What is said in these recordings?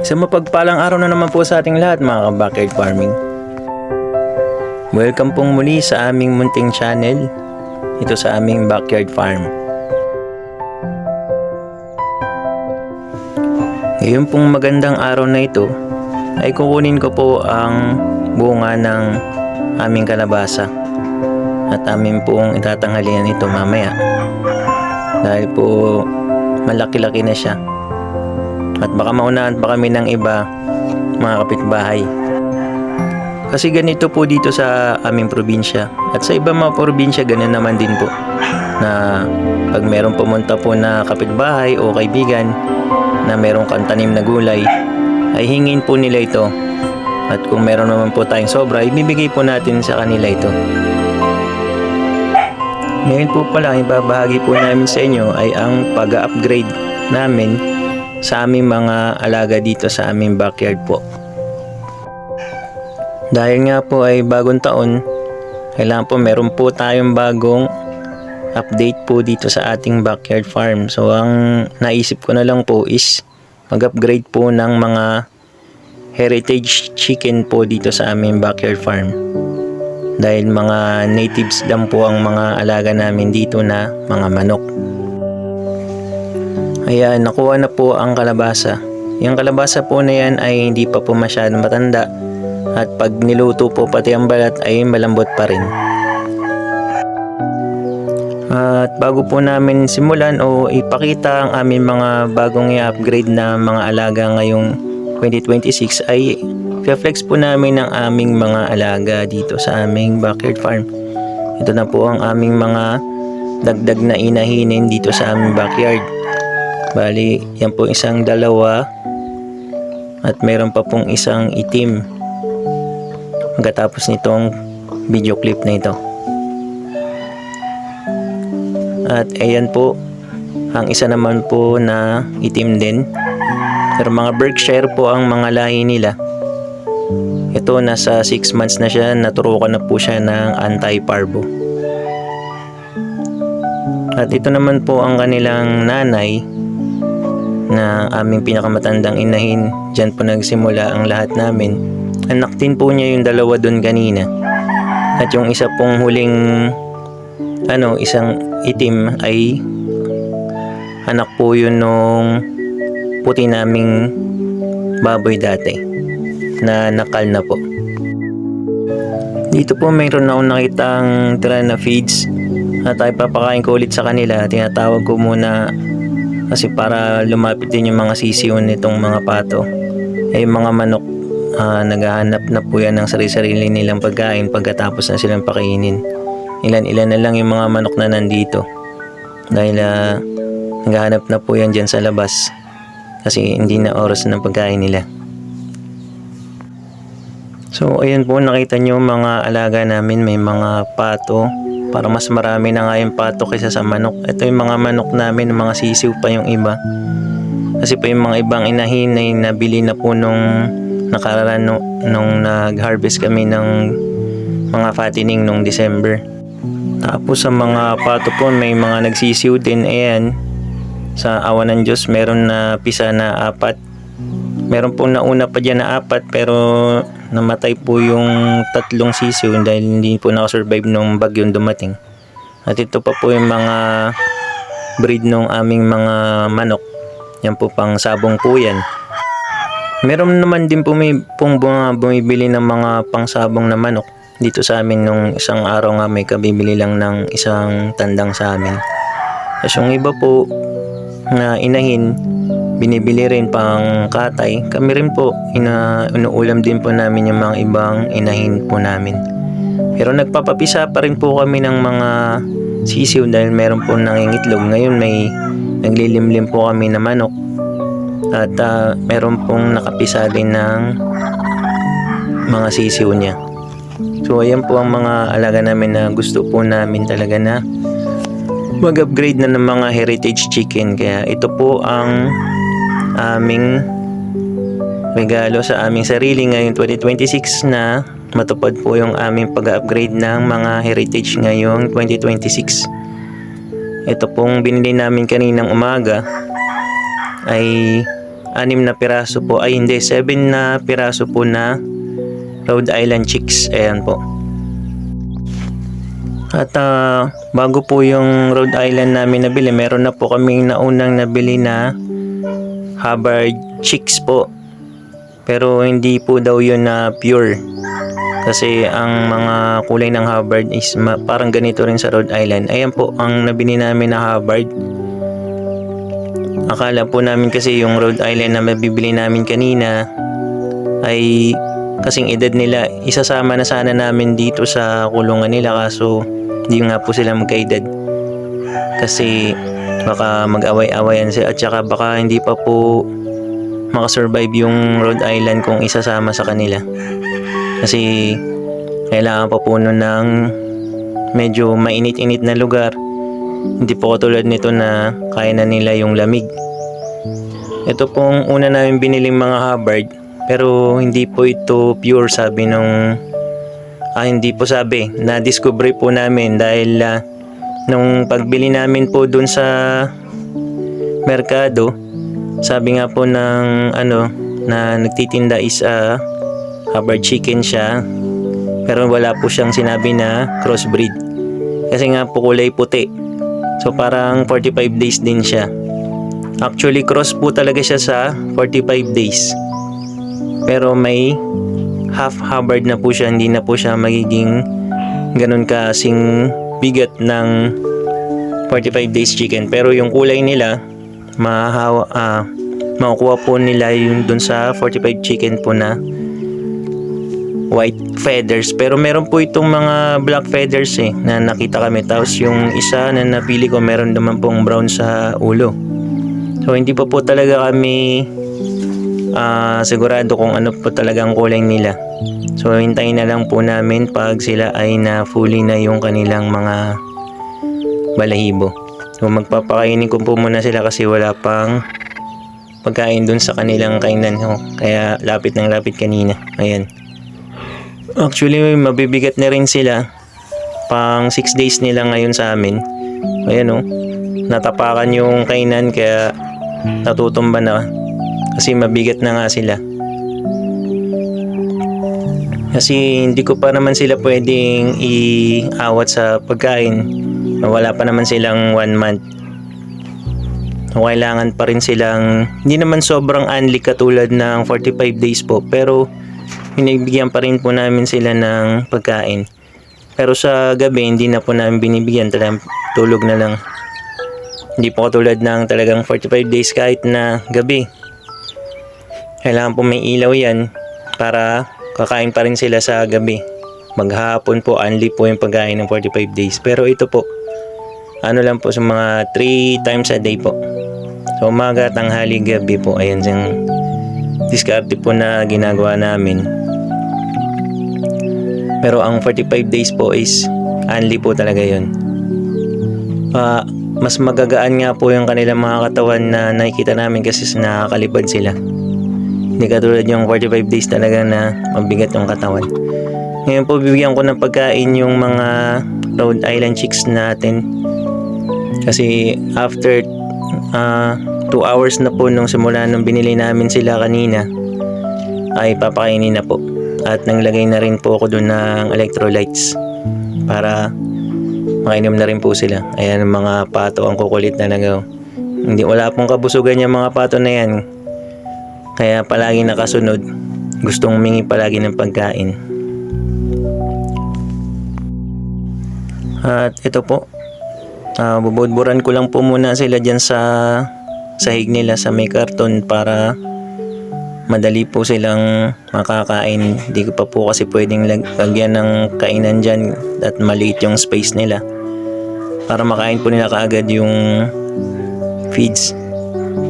Sa mapagpalang araw na naman po sa ating lahat mga ka-backyard farming. Welcome pong muli sa aming munting channel, ito sa aming backyard farm. Ngayon pong magandang araw na ito ay kukunin ko po ang bunga ng aming kalabasa at amin pong itatanghalian ito mamaya dahil po malaki-laki na siya. At baka maunahan pa kami ng iba mga kapitbahay. Kasi ganito po dito sa aming probinsya. At sa iba mga probinsya ganun naman din po. Na pag merong pumunta po na kapitbahay o kaibigan na merong kantanim na gulay, ay hingin po nila ito. At kung meron naman po tayong sobra, ibibigay po natin sa kanila ito. Ngayon po pala, ibabahagi po namin sa inyo ay ang pag-upgrade namin sa aming mga alaga dito sa aming backyard po. Dahil nga po ay bagong taon, kailangan po meron po tayong bagong update po dito sa ating backyard farm. So ang naisip ko na lang po is mag-upgrade po ng mga heritage chicken po dito sa aming backyard farm. Dahil mga natives lang po ang mga alaga namin dito na mga manok. Ayan, nakuha na po ang kalabasa. Yung kalabasa po na yan ay hindi pa po masyadong matanda. At pag niluto po pati ang balat ay malambot pa rin. At bago po namin simulan o ipakita ang aming mga bagong i-upgrade na mga alaga ngayong 2026 ay i-flex po namin ang aming mga alaga dito sa aming backyard farm. Ito na po ang aming mga dagdag na inahinin dito sa aming backyard. Bali, yan po isang dalawa at meron pa pong isang itim pagkatapos nitong video clip na ito. At ayan po ang isa naman po na itim din, pero mga Berkshire po ang mga lahi nila. Ito nasa 6 months na siya, naturukan na po siya ng anti-parvo. At ito naman po ang kanilang nanay na aming pinakamatandang inahin. Diyan po nagsimula ang lahat namin. Anak din po niya yung dalawa doon kanina. At yung isa pong huling isang itim ay anak po yun nung puti naming baboy dati na nakal na po. Dito po mayroon na akong nakitang tira na feeds at ay papakain ko ulit sa kanila. Tinatawag ko muna kasi para lumapit din yung mga sisiw nitong mga pato. Ay mga manok, naghahanap na po yan ng sarili-sarili nilang pagkain pagkatapos na silang pakainin. Ilan-ilan na lang yung mga manok na nandito. Dahil naghahanap na po yan dyan sa labas. Kasi hindi na oras ng pagkain nila. So ayan po, nakita nyo mga alaga namin, may mga pato. Para mas marami na nga yung pato kaysa sa manok. Ito yung mga manok namin, mga sisiw pa yung iba. Kasi pa yung mga ibang inahin ay nabili na po nung nakaraan nung nag-harvest kami ng mga fattening nung December. Tapos sa mga pato po may mga nagsisiw din. Ayan, sa awa ng Diyos meron na pisa na 4. Meron pong nauna pa dyan na 4 pero namatay po yung 3 sisiw dahil hindi po nakasurvive nung bagyong dumating. At ito pa po yung mga breed nung aming mga manok. Yan po pang sabong po yan. Meron naman din po pong bumibili ng mga pang sabong na manok. Dito sa amin nung isang araw nga may kabibili lang ng isang tandang sa amin. Tapos yung iba po na inahin, binibili rin pang katay. Kami rin po, inuulam din po namin yung mga ibang inahin po namin. Pero nagpapapisa pa rin po kami ng mga sisiw dahil meron po nangingitlog. Ngayon may naglilimlim po kami na manok. At meron pong nakapisa din ng mga sisiw niya. So ayan po ang mga alaga namin na gusto po namin talaga na mag-upgrade na ng mga heritage chicken. Kaya ito po ang aming regalo sa aming sarili ngayong 2026 na matupad po yung aming pag-upgrade ng mga heritage ngayong 2026. Ito pong binili namin kaninang umaga ay 6 na piraso po, ay hindi, 7 na piraso po na Rhode Island chicks. Ayan po. At bago po yung Rhode Island namin nabili, meron na po kaming naunang nabili na Hubbard chicks po. Pero hindi po daw yun na pure. Kasi ang mga kulay ng Hubbard is parang ganito rin sa Rhode Island. Ayan po ang nabili namin na Hubbard. Akala po namin kasi yung Rhode Island na mabibili namin kanina ay kasing edad nila, isasama na sana namin dito sa kulungan nila, kaso hindi nga po sila magkaedad. Kasi baka mag-away-awayan sila, at saka baka hindi pa po makasurvive yung Rhode Island kung isasama sa kanila. Kasi kailangan pa po nun ng medyo mainit-init na lugar. Hindi po katulad nito na kaya na nila yung lamig. Ito pong una namin biniling mga Hubbard, pero hindi po ito pure, sabi nung hindi po sabi, na-discover po namin dahil nung pagbili namin po dun sa merkado, sabi nga po ng na nagtitinda is Hubbard chicken siya, pero wala po siyang sinabi na crossbreed. Kasi nga po kulay puti. So parang 45 days din siya. Actually cross po talaga siya sa 45 days. Pero may half Hubbard na po siya, hindi na po siya magiging ganun kasing bigat ng 45 days chicken. Pero yung kulay nila makukuha po nila yung dun sa 45 chicken po na white feathers. Pero meron po itong mga black feathers na nakita kami. Tapos yung isa na napili ko, meron naman pong brown sa ulo. So hindi pa po talaga kami sigurado kung ano po talagang kulay nila. So hintayin na lang po namin pag sila ay na fully na yung kanilang mga balahibo. So magpapakainin ko po muna sila kasi wala pang pagkain dun sa kanilang kainan. Kaya lapit ng lapit kanina. Ayan. Actually mabibigat na rin sila. Pang 6 days nila ngayon sa amin. Ayan natapakan yung kainan kaya natutumba na. Kasi mabigat na nga sila. Kasi hindi ko pa naman sila pwedeng iawat sa pagkain. Wala pa naman silang 1 month. Kailangan pa rin silang, hindi naman sobrang unli katulad ng 45 days po, pero binibigyan pa rin po namin sila ng pagkain. Pero sa gabi hindi na po namin binibigyan, talagang tulog na lang. Hindi po katulad ng talagang 45 days kahit na gabi. Kailangan po may ilaw yan para kakain pa rin sila sa gabi. Maghapon po, unli po yung pagkain ng 45 days. Pero ito po, lang po sa mga 3 times a day po. So umaga, tanghali, gabi po. Ayan yung diskarte po na ginagawa namin. Pero ang 45 days po is unli po talaga yun. Mas magagaan nga po yung kanilang mga katawan na nakikita namin kasi nakakalipad sila. Hindi katulad yung 45 days talaga na mabigat yung katawan. Ngayon po bibigyan ko ng pagkain yung mga Rhode Island chicks natin. Kasi after 2 hours na po nung simula nung binili namin sila kanina, ay papakainin na po. At nanglagay na rin po ako doon ng electrolytes para makainom na rin po sila. Ayan ang mga pato, ang kukulit na nagaw. Wala pong kabusugan yung mga pato na yan. Kaya palagi nakasunod. Gustong humingi palagi ng pagkain. At ito po. Bubudburan ko lang po muna sila dyan sa sahig nila sa may karton para madali po silang makakain. Hindi ko pa po kasi pwedeng lagyan ng kainan dyan at maliit yung space nila. Para makain po nila kaagad yung feeds.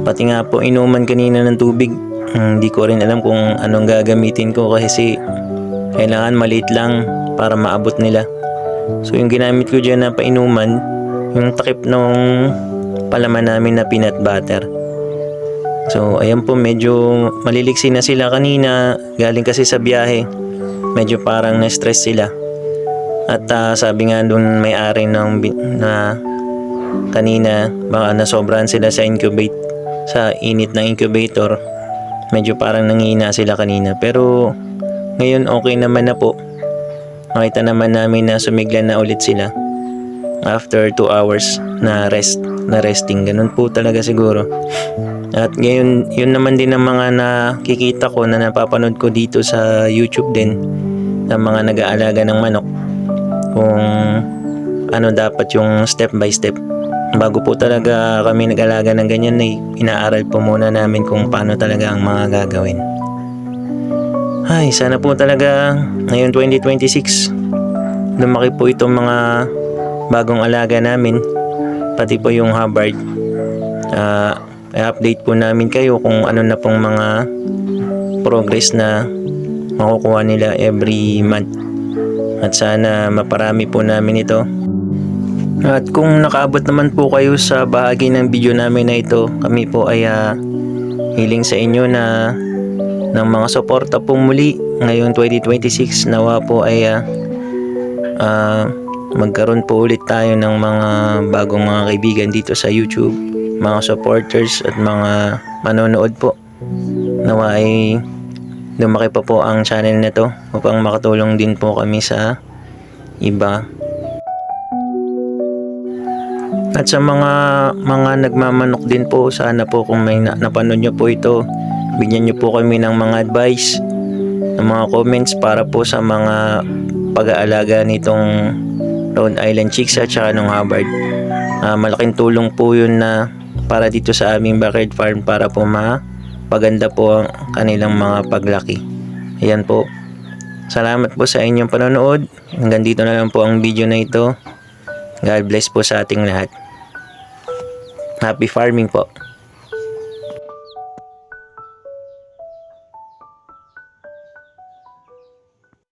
Pati nga po inuman kanina ng tubig. Hindi ko rin alam kung anong gagamitin ko kasi kailangan maliit lang para maabot nila. So yung ginamit ko dyan na painuman, yung takip nung palaman namin na peanut butter. So ayan po, medyo maliliksi na sila kanina, galing kasi sa biyahe. Medyo parang na-stress sila. At sabi nga dun may-ari na kanina baka nasobrahan sila sa init ng incubator. Medyo parang nangihina sila kanina. Pero ngayon okay naman na po. Nakita naman namin na sumigla na ulit sila. After 2 hours na resting. Ganun po talaga siguro. At ngayon, yun naman din ang mga nakikita ko na napapanood ko dito sa YouTube din ng mga nag-aalaga ng manok. Kung ano dapat yung step by step. Bago po talaga kami nag-alaga ng ganyan, inaaral po muna namin kung paano talaga ang mga gagawin. Ay, sana po talaga ngayon 2026 lumaki po itong mga bagong alaga namin, pati po yung Hubbard. I-update po namin kayo kung ano na pong mga progress na makukuha nila every month. At sana maparami po namin ito. At kung nakaabot naman po kayo sa bahagi ng video namin na ito, kami po ay hiling sa inyo na ng mga suporta po muli ngayong 2026. Nawa po ay magkaroon po ulit tayo ng mga bagong mga kaibigan dito sa YouTube, mga supporters at mga manonood po. Nawa ay lumaki pa po ang channel na to upang makatulong din po kami sa iba. At sa mga nagmamanok din po, sana po kung may napanood nyo po ito, bigyan nyo po kami ng mga advice, ng mga comments para po sa mga pag-aalaga nitong Rhode Island Chicks at saka ng Hubbard. Malaking tulong po yun na para dito sa aming backyard farm para po mapaganda po ang kanilang mga paglaki. Ayan po. Salamat po sa inyong panonood. Hanggang dito na lang po ang video na ito. God bless po sa ating lahat. Happy farming po.